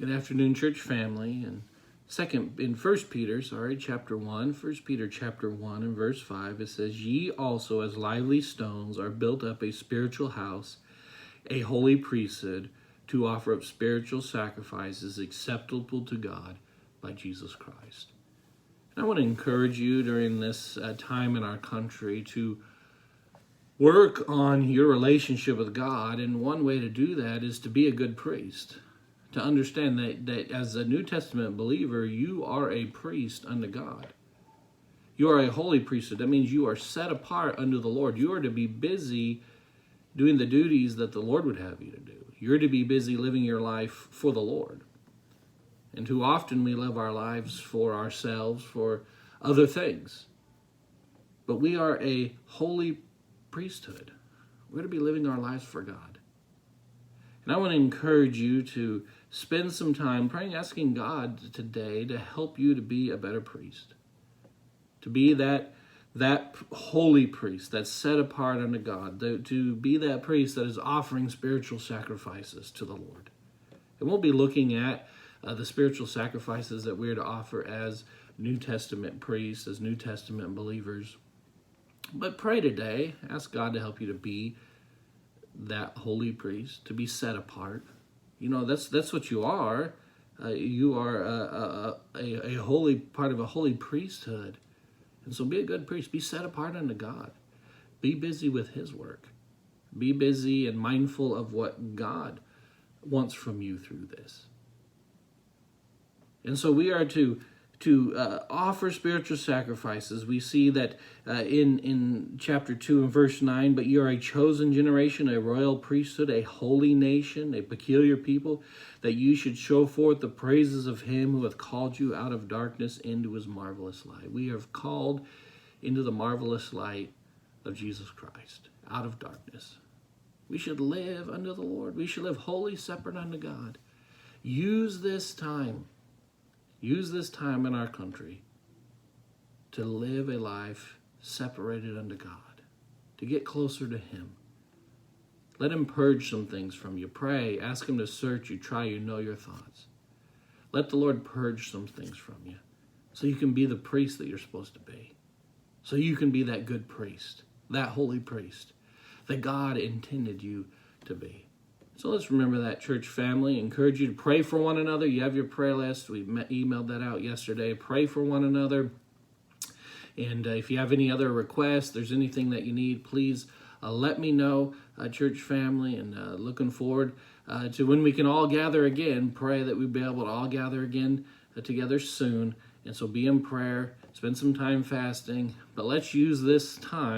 Good afternoon, church family. And chapter 1, 1 Peter chapter 1 and verse 5, it says, "Ye also as lively stones are built up a spiritual house, a holy priesthood, to offer up spiritual sacrifices acceptable to God by Jesus Christ." And I want to encourage you during this time in our country to work on your relationship with God. And one way to do that is to be a good priest. To understand that as a New Testament believer, you are a priest unto God. You are a holy priesthood. That means you are set apart unto the Lord. You are to be busy doing the duties that the Lord would have you to do. You're to be busy living your life for the Lord. And too often we live our lives for ourselves, for other things. But we are a holy priesthood. We're to be living our lives for God. And I want to encourage you to spend some time praying, asking God today to help you to be a better priest. To be that holy priest that's set apart unto God. To be that priest that is offering spiritual sacrifices to the Lord. And we'll be looking at the spiritual sacrifices that we're to offer as New Testament priests, as New Testament believers. But pray today. Ask God to help you to be that holy priest, to be set apart. You know, that's what you are. You are a holy part of a holy priesthood. And so be a good priest. Be set apart unto God. Be busy with His work. Be busy and mindful of what God wants from you through this. And so we are to offer spiritual sacrifices. We see that in chapter 2 and verse 9, "But you are a chosen generation, a royal priesthood, a holy nation, a peculiar people, that you should show forth the praises of Him who hath called you out of darkness into His marvelous light." We are called into the marvelous light of Jesus Christ, out of darkness. We should live unto the Lord. We should live holy, separate unto God. Use this time in our country to live a life separated unto God, to get closer to Him. Let Him purge some things from you. Pray, ask Him to search you, try you, know your thoughts. Let the Lord purge some things from you so you can be the priest that you're supposed to be. So you can be that good priest, that holy priest that God intended you to be. So let's remember that, church family. Encourage you to pray for one another. You have your prayer list. We emailed that out yesterday. Pray for one another. And if you have any other requests, there's anything that you need, please let me know, church family. And looking forward to when we can all gather again. Pray that we'll be able to all gather again together soon. And so be in prayer. Spend some time fasting. But let's use this time